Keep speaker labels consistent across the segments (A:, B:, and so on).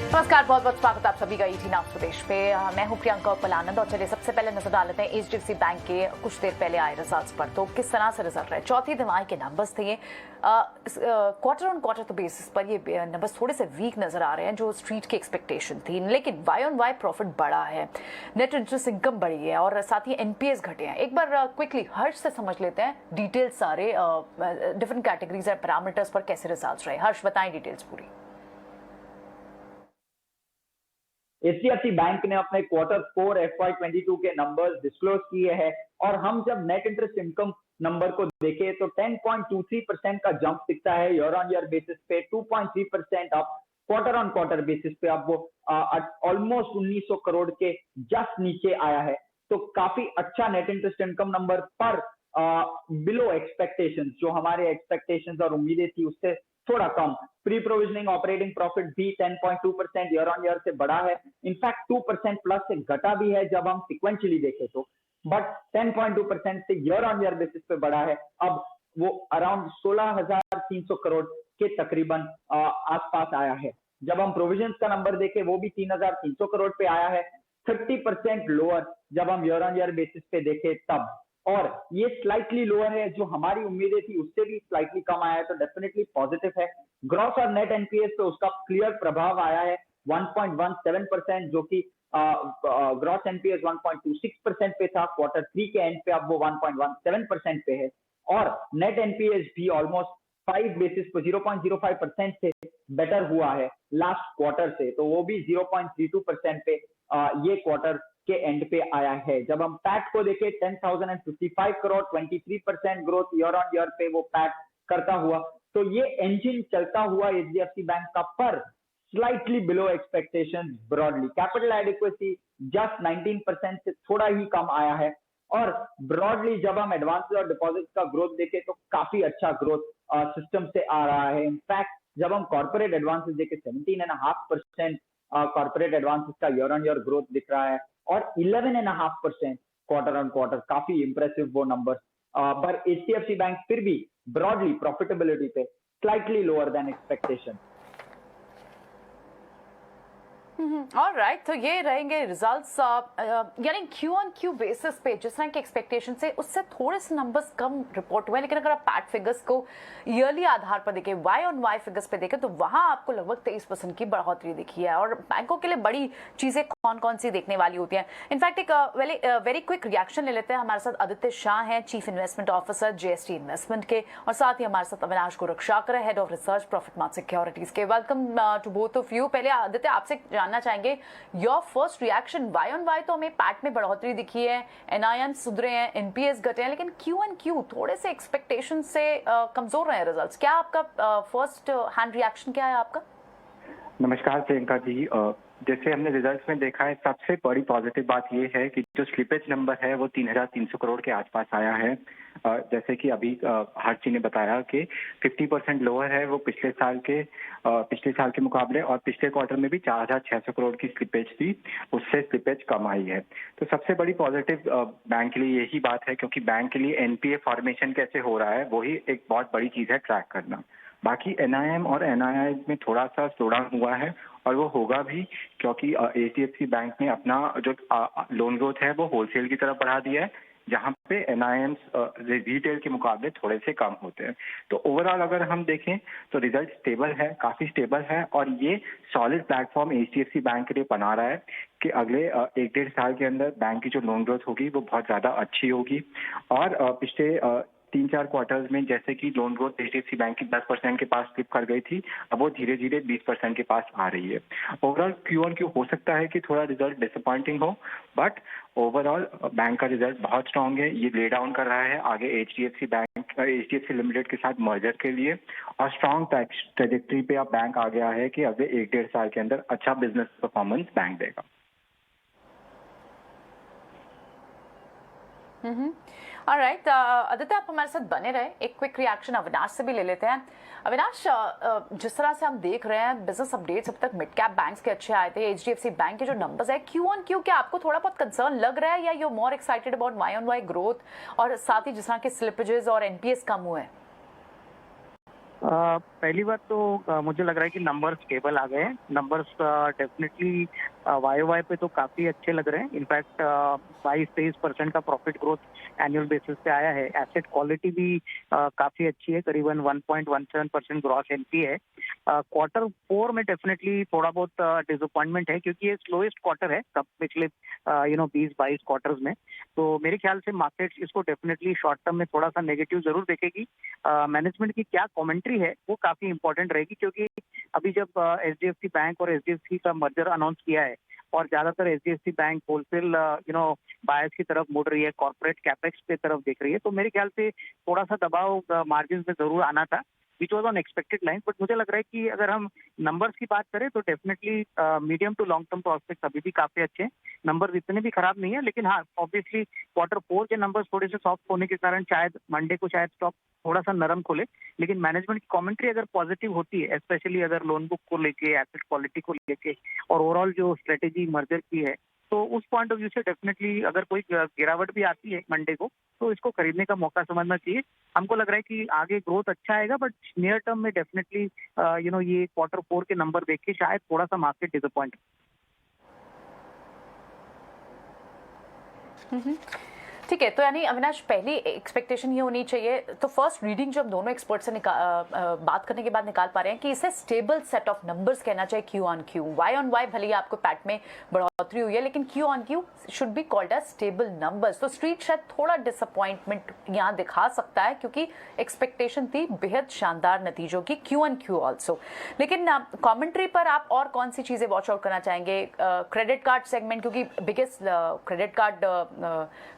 A: नमस्कार, बहुत बहुत स्वागत आप सभी का ईटी नाउ प्रदेश पे। मैं हूं प्रियंका उपलानंद और चलिए सबसे पहले नजर डाल लेते हैं एचडीएफसी बैंक के कुछ देर पहले आए रिजल्ट्स पर। तो किस तरह से रिजल्ट रहे, चौथी तिमाही के नंबर्स थे ये। क्वार्टर ऑन क्वार्टर तो बेसिस पर ये नंबर्स थोड़े से वीक नजर आ रहे हैं जो स्ट्रीट की एक्सपेक्टेशन थी, लेकिन वाई ऑन वाई प्रॉफिट बढ़ा है, नेट इंटरेस्ट इनकम बढ़ी है और साथ ही एनपीएस घटे हैं। एक बार क्विकली हर्ष से समझ लेते हैं डिटेल्स सारे डिफरेंट कैटेगरीज और पैरामीटर्स पर कैसे रिजल्ट रहे। हर्ष बताएं डिटेल्स पूरी।
B: एचडीएफसी बैंक ने अपने Q4 FY22 के नंबर्स डिस्क्लोज किए हैं और हम जब नेट इंटरेस्ट इनकम नंबर को देखें तो 10.23% का जंप दिखता है ईयर ऑन ईयर बेसिस पे, 2.3% up quarter on quarter basis पे। अब वो ऑलमोस्ट 1900 करोड़ के जस्ट नीचे आया है, तो काफी अच्छा नेट इंटरेस्ट इनकम नंबर पर बिलो एक्सपेक्टेशंस, जो हमारे एक्सपेक्टेशंस और उम्मीदें थी उससे थोड़ा कम। प्री प्रोविजनिंग ऑपरेटिंग प्रॉफिट भी 10.2% ईयर ऑन ईयर से बढ़ा है, इनफैक्ट 2% प्लस से घटा भी है जब हम सिक्वेंशियली देखें तो, बट 10.2% से ईयर ऑन ईयर बेसिस पे बढ़ा है। अब वो अराउंड 16,300 करोड़ के तकरीबन आसपास आया है। जब हम प्रोविजंस का नंबर देखें वो भी 3,300 करोड़ पे आया है, 30% लोअर जब हम ईयर ऑन ईयर बेसिस पे देखें तब। और ये स्लाइटली लोअर है, जो हमारी उम्मीदें थी उससे भी स्लाइटली कम आया है, तो डेफिनेटली पॉजिटिव है। ग्रॉस और नेट एनपीएस पे उसका क्लियर प्रभाव आया है, 1.17%, जो कि ग्रॉस एनपीएस 1.26% पे था Q3 के एंड पे, अब वो 1.17% पे है। और नेट एनपीएस भी ऑलमोस्ट 5 बेसिस पे 0.05% से बेटर हुआ है लास्ट क्वार्टर से, तो वो भी 0.32% पे ये क्वार्टर के एंड पे आया है। जब हम पैट को देखें 10,055 crore, 23% growth year on year पे वो पैट करता हुआ, तो ये इंजन चलता हुआ एचडीएफसी बैंक का, पर slightly below expectations broadly. Capital adequacy just 19% से थोड़ा ही कम आया है। और ब्रॉडली जब हम एडवांस और डिपॉजिट का ग्रोथ देखें तो काफी अच्छा ग्रोथ सिस्टम से आ रहा है। इनफैक्ट जब हम कॉर्पोरेट एडवांसेस देखें 17.5% कॉर्पोरेट एडवांसेस का ईयर ऑन ईयर ग्रोथ दिख रहा है और 11.5% क्वार्टर ऑन क्वार्टर, काफी इंप्रेसिव वो नंबर। पर एचडीएफसी बैंक फिर भी ब्रॉडली प्रॉफिटेबिलिटी पे slightly lower than expectation.
A: Alright, तो ये रहेंगे रिजल्ट्स, यानी क्यू ऑन क्यू बेसिस पे जिस तरह के एक्सपेक्टेशन से उससे थोड़े से नंबर्स कम रिपोर्ट हुए, लेकिन अगर आप पैट फिगर्स को ईयरली आधार पर देखें, वाई ऑन वाई फिगर्स पे देखें, तो वहां आपको लगभग 23% की बढ़ोतरी दिखी है। और बैंकों के लिए बड़ी चीजें कौन कौन सी देखने वाली होती हैं। इनफैक्ट एक वेरी क्विक रिएक्शन ले लेते हैं। हमारे साथ आदित्य शाह हैं, chief investment officer JST investment के, और साथ ही हमारे साथ Avinash Gorakshakar, head of research Profit Mart Securities के। Welcome to both of you. पहले आदित्य आपसे जानना चाहेंगे your first reaction. Y on Y तो हमें पैट में बढ़ोतरी दिखी है, एनआईएम सुधरे हैं, एनपीएस घटे हैं, लेकिन क्यू एन क्यू थोड़े से एक्सपेक्टेशन से कमजोर रहे रिजल्ट्स। क्या आपका फर्स्ट हैंड रिएक्शन क्या है आपका?
C: नमस्कार प्रियंका जी। जैसे हमने रिजल्ट्स में देखा है, सबसे बड़ी पॉजिटिव बात ये है कि जो स्लिपेज नंबर है वो 3,300 करोड़ के आसपास आया है। जैसे कि अभी हर्ष जी ने बताया कि 50% लोअर है वो पिछले साल के मुकाबले, और पिछले क्वार्टर में भी 4,600 करोड़ की स्लिपेज थी, उससे स्लिपेज कम आई है। तो सबसे बड़ी पॉजिटिव बैंक के लिए यही बात है, क्योंकि बैंक के लिए एनपीए फॉर्मेशन कैसे हो रहा है वही एक बहुत बड़ी चीज है ट्रैक करना। बाकी एनआईएम और एनआईआई में थोड़ा सा स्लोडाउन हुआ है, और वो होगा भी, क्योंकि एचडीएफसी बैंक ने अपना जो लोन ग्रोथ है वो होलसेल की तरफ बढ़ा दिया है, जहां पे एनआईएम रिटेल के मुकाबले थोड़े से कम होते हैं। तो ओवरऑल अगर हम देखें तो रिजल्ट स्टेबल है, काफी स्टेबल है, और ये सॉलिड प्लेटफॉर्म एचडीएफसी बैंक के लिए बना रहा है कि अगले 1-1.5 साल के अंदर बैंक की जो लोन ग्रोथ होगी वो बहुत ज्यादा अच्छी होगी। और पिछले 3-4 क्वार्टर्स में जैसे कि लोन ग्रोथ एचडीएफसी बैंक की 10% के पास स्लिप कर गई थी, अब वो धीरे धीरे 20% के पास आ रही है। ओवरऑल क्यू ऑन क्यू हो सकता है कि थोड़ा रिजल्ट डिसअपॉइंटिंग हो, बट ओवरऑल बैंक का रिजल्ट बहुत स्ट्रांग है। ये ले डाउन कर रहा है आगे एचडीएफसी लिमिटेड के साथ मर्जर के लिए, और स्ट्रांग ट्रेजेक्टरी पे अब बैंक आ गया है कि अगले 1-1.5 साल के अंदर अच्छा बिजनेस परफॉर्मेंस बैंक देगा।
A: ऑलराइट, आदित्य आप हमारे साथ बने रहे। एक क्विक रिएक्शन अविनाश से भी ले लेते हैं। अविनाश, जिस तरह से हम देख रहे हैं बिजनेस अपडेट्स अब तक मिड कैप बैंक्स के अच्छे आए थे, एचडीएफसी बैंक के जो नंबर्स है क्यू ऑन क्यू, क्या आपको थोड़ा बहुत कंसर्न लग रहा है, या you more excited about Y on Y growth, और साथ ही जिस तरह के स्लिपेजेस और एनपीएस कम हुए हैं?
D: पहली बात तो मुझे लग रहा है कि नंबर्स स्टेबल आ गए हैं। नंबर्स डेफिनेटली वाई पे तो काफ़ी अच्छे लग रहे हैं। इनफैक्ट 22-23% का प्रॉफिट ग्रोथ एनुअल बेसिस पे आया है। एसेट क्वालिटी भी काफ़ी अच्छी है, करीबन 1.17% ग्रॉस एनपी है। क्वार्टर 4 में डेफिनेटली थोड़ा बहुत डिसअपॉइंटमेंट है, क्योंकि ये स्लोएस्ट क्वार्टर है सब पिछले 20-22 क्वार्टर्स में। तो मेरे ख्याल से मार्केट इसको डेफिनेटली शॉर्ट टर्म में थोड़ा सा नेगेटिव जरूर देखेगी। मैनेजमेंट की क्या कमेंट्री है वो काफी इंपॉर्टेंट रहेगी, क्योंकि अभी जब एचडीएफसी बैंक और एचडीएफसी का मर्जर अनाउंस किया है और ज्यादातर एचडीएफसी बैंक होलसेल बायर्स की तरफ मुड़ रही है, कॉर्पोरेट कैपेक्स की तरफ देख रही है, तो मेरे ख्याल से थोड़ा सा दबाव मार्जिन में जरूर आना था, which was on expected line. But मुझे लग रहा है कि अगर हम नंबर्स की बात करें तो definitely medium to long term prospect अभी भी काफी अच्छे हैं। नंबर्स इतने भी खराब नहीं है, लेकिन हाँ ऑब्वियसली क्वार्टर 4 के नंबर्स थोड़े से सॉफ्ट होने के कारण शायद मंडे को शायद स्टॉक थोड़ा सा नरम खोले। लेकिन मैनेजमेंट की कमेंट्री अगर पॉजिटिव होती है, स्पेशली अगर लोन बुक को लेके, एसेट क्वालिटी को लेके और ओवरऑल जो स्ट्रेटेजी मर्जर की है, तो उस पॉइंट ऑफ व्यू से डेफिनेटली अगर कोई गिरावट भी आती है मंडे को, तो इसको खरीदने का मौका समझना चाहिए। हमको लग रहा है कि आगे ग्रोथ अच्छा आएगा, बट नियर टर्म में डेफिनेटली ये क्वार्टर 4 के नंबर देख के शायद थोड़ा सा मार्केट डिसअपॉइंट।
A: ठीक है, तो यानी अविनाश पहली एक्सपेक्टेशन ये होनी चाहिए, तो फर्स्ट रीडिंग जो हम दोनों एक्सपर्ट से बात करने के बाद निकाल पा रहे हैं कि इसे स्टेबल सेट ऑफ नंबर्स कहना चाहिए Q on Q. Y on Y भले ही आपको पैट में बढ़ोतरी हुई है, लेकिन Q on Q should be called as stable numbers. तो स्ट्रीट शायद थोड़ा डिसअपॉइंटमेंट यहाँ दिखा सकता है, क्योंकि एक्सपेक्टेशन थी बेहद शानदार नतीजों की क्यू ऑन क्यू ऑल्सो। लेकिन कॉमेंट्री पर आप और कौन सी चीजें वॉच आउट करना चाहेंगे? क्रेडिट कार्ड सेगमेंट, क्योंकि बिगेस्ट क्रेडिट कार्ड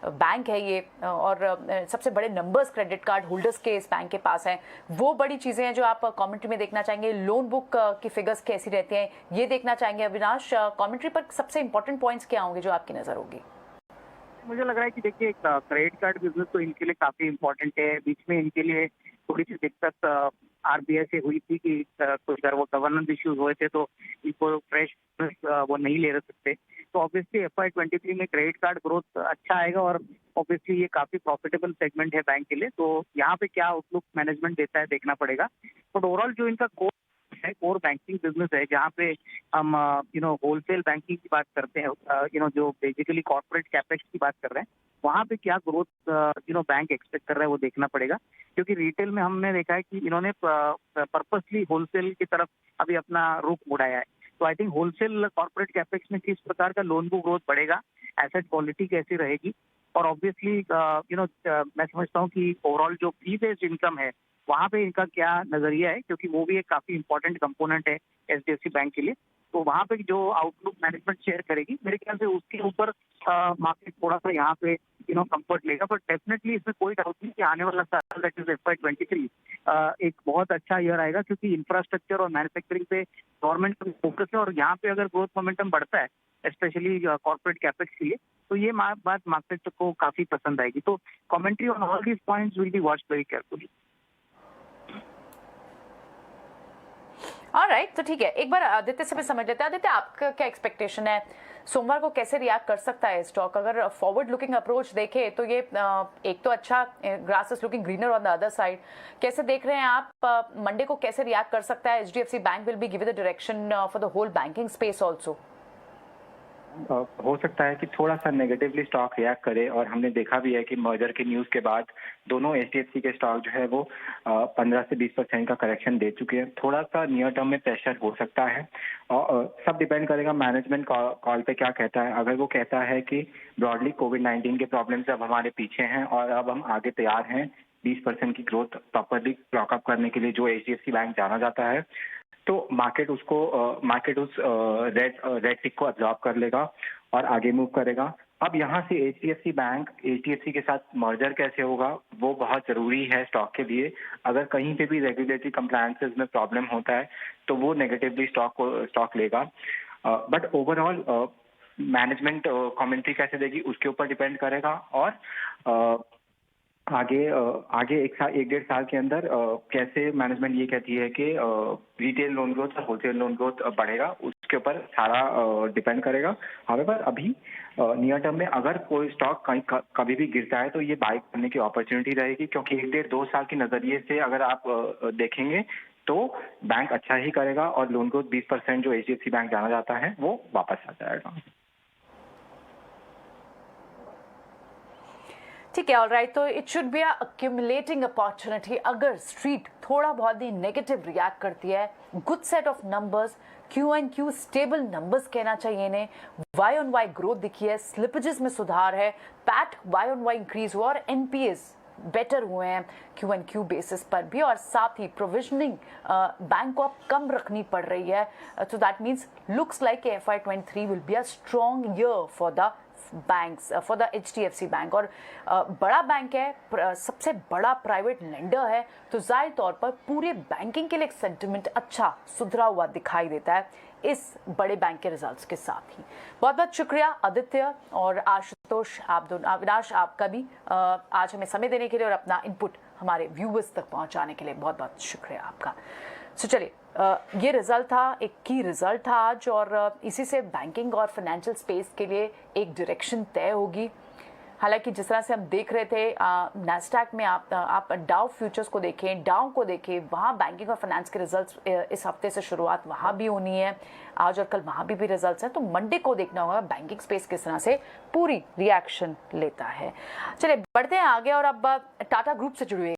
A: बैंक है ये, और सबसे बड़े नंबर्स क्रेडिट कार्ड होल्डर्स के इस बैंक के पास हैं, वो बड़ी चीजें हैं जो आप कमेंट्री में देखना चाहेंगे। लोन बुक की फिगर्स कैसी रहती हैं ये देखना चाहेंगे। अविनाश, कमेंट्री पर सबसे इंपॉर्टेंट पॉइंट्स क्या होंगे जो आपकी नजर होगी?
D: मुझे लग रहा है कि देखिए क्रेडिट कार्ड बिजनेस तो इनके लिए काफी इम्पोर्टेंट है। बीच में इनके लिए थोड़ी सी दिक्कत आरबीआई से हुई थी कि कुछ अगर वो गवर्नेंस इश्यूज हुए थे तो इनको फ्रेश वो नहीं ले सकते। तो ऑब्वियसली FY23 में क्रेडिट कार्ड ग्रोथ अच्छा आएगा, और ऑब्वियसली ये काफी प्रॉफिटेबल सेगमेंट है बैंक के लिए। तो यहाँ पे क्या आउटलुक मैनेजमेंट देता है देखना पड़ेगा। बट ओवरऑल जो इनका कोर बैंकिंग बिजनेस है, जहाँ पे हम होलसेल बैंकिंग की बात करते हैं, जो बेसिकली कॉर्पोरेट कैपेक्स की बात कर रहे हैं, वहाँ पे क्या ग्रोथ बैंक एक्सपेक्ट कर रहा है वो देखना पड़ेगा। क्योंकि रिटेल में हमने देखा है कि इन्होंने पर्पसली होलसेल की तरफ अभी अपना रुख मुड़ाया है। तो I think wholesale corporate capex में किस प्रकार का लोन बुक ग्रोथ बढ़ेगा, एसेट क्वालिटी कैसी रहेगी, और ऑब्वियसली मैं समझता हूँ कि ओवरऑल जो फी बेस्ड इनकम है वहाँ पे इनका क्या नजरिया है, क्योंकि वो भी एक काफी इंपॉर्टेंट कंपोनेंट है एचडीएफसी बैंक के लिए। तो वहाँ पे जो आउटलुक मैनेजमेंट शेयर करेगी, मेरे ख्याल से उसके ऊपर मार्केट थोड़ा सा यहाँ पे कंफर्ट लेगा। बट डेफिनेटली इसमें कोई डाउट नहीं कि आने वाला साल दैट इज FY23 एक बहुत अच्छा ईयर आएगा, क्योंकि इंफ्रास्ट्रक्चर और मैन्युफैक्चरिंग पे गवर्नमेंट का फोकस है, और यहाँ पे अगर ग्रोथ मोमेंटम बढ़ता है स्पेशली कॉर्पोरेट कैपेक्स के लिए, तो ये बात मार्केट को काफी पसंद आएगी। तो commentary on all these points will be watched very carefully.
A: Alright, तो ठीक है, एक बार आदित्य से भी समझ लेते हैं। आदित्य, आपका क्या एक्सपेक्टेशन है? सोमवार को कैसे रिएक्ट कर सकता है स्टॉक? अगर फॉरवर्ड लुकिंग अप्रोच देखें तो ये एक तो अच्छा, grass is looking greener on the other side. कैसे देख रहे हैं आप मंडे को कैसे रिएक्ट कर सकता है? HDFC bank will be give the direction for the whole banking space also.
C: हो सकता है कि थोड़ा सा नेगेटिवली स्टॉक रिएक्ट करे, और हमने देखा भी है कि मर्जर के न्यूज के बाद दोनों एचडीएफसी के स्टॉक जो है वो 15 से 20% का करेक्शन दे चुके हैं। थोड़ा सा नियर टर्म में प्रेशर हो सकता है, और सब डिपेंड करेगा मैनेजमेंट कॉल पे क्या कहता है। अगर वो कहता है कि ब्रॉडली कोविड-19 के प्रॉब्लम से अब हमारे पीछे हैं और अब हम आगे तैयार हैं 20% की ग्रोथ प्रॉपरली क्लॉकअप करने के लिए, जो एचडीएफसी बैंक जाना जाता है, तो मार्केट उस रेड टिक को अब्जॉर्ब कर लेगा और आगे मूव करेगा। अब यहाँ से एचडीएफसी के साथ मर्जर कैसे होगा वो बहुत जरूरी है स्टॉक के लिए। अगर कहीं पे भी रेगुलेटरी कंप्लायंसेस में प्रॉब्लम होता है तो वो नेगेटिवली स्टॉक लेगा। बट ओवरऑल मैनेजमेंट कमेंट्री कैसे देगी उसके ऊपर डिपेंड करेगा, और आगे एक डेढ़ साल के अंदर कैसे मैनेजमेंट ये कहती है कि रिटेल लोन ग्रोथ और होलसेल लोन ग्रोथ बढ़ेगा, उसके ऊपर सारा डिपेंड करेगा। हावेवर अभी नियर टर्म में अगर कोई स्टॉक कभी भी गिरता है तो ये बाय करने की अपॉर्चुनिटी रहेगी, क्योंकि 1-1.5-2 साल के नजरिए से अगर आप देखेंगे तो बैंक अच्छा ही करेगा और लोन ग्रोथ 20% जो HDFC बैंक जाना जाता है वो वापस आ जाएगा।
A: ठीक है, ऑलराइट, तो it should be accumulating opportunity. अगर स्ट्रीट थोड़ा बहुत भी नेगेटिव रिएक्ट करती है, good set of numbers, Q&Q stable numbers कहना चाहिए इन्हें, Y-on-Y ग्रोथ दिखी है, स्लिपेजेस में सुधार है, पैट Y-on-Y इंक्रीज हुआ और NPAs बेटर हुए हैं Q&Q बेसिस पर भी, और साथ ही प्रोविजनिंग बैंक को अब कम रखनी पड़ रही है। तो that means looks like FY23 will be a strong year for the banks, for the HDFC bank. और बड़ा बैंक है, सबसे बड़ा प्राइवेट लेंडर है, तो जाहिर तौर पर पूरे बैंकिंग के लिए एक सेंटिमेंट अच्छा सुधरा हुआ दिखाई देता है इस बड़े बैंक के रिजल्ट्स के साथ ही। बहुत बहुत शुक्रिया आदित्य और आशुतोष, आप दोनों, अविनाश आपका भी आज हमें समय देने के लिए और अपना इनपुट हमारे व्यूवर्स तक पहुंचाने के लिए बहुत बहुत शुक्रिया आपका। सो चलिए, ये रिजल्ट था, एक की रिजल्ट था आज, और इसी से बैंकिंग और फाइनेंशियल स्पेस के लिए एक डायरेक्शन तय होगी। हालांकि जिस तरह से हम देख रहे थे नैस्डैक में, आप डाउ फ्यूचर्स को देखें, डाउ को देखें, वहाँ बैंकिंग और फाइनेंस के रिजल्ट्स इस हफ्ते से शुरुआत वहाँ भी होनी है, आज और कल वहाँ भी रिजल्ट्स हैं। तो मंडे को देखना होगा बैंकिंग स्पेस किस तरह से पूरी रिएक्शन लेता है। चलिए बढ़ते हैं आगे, और अब टाटा ग्रुप से जुड़े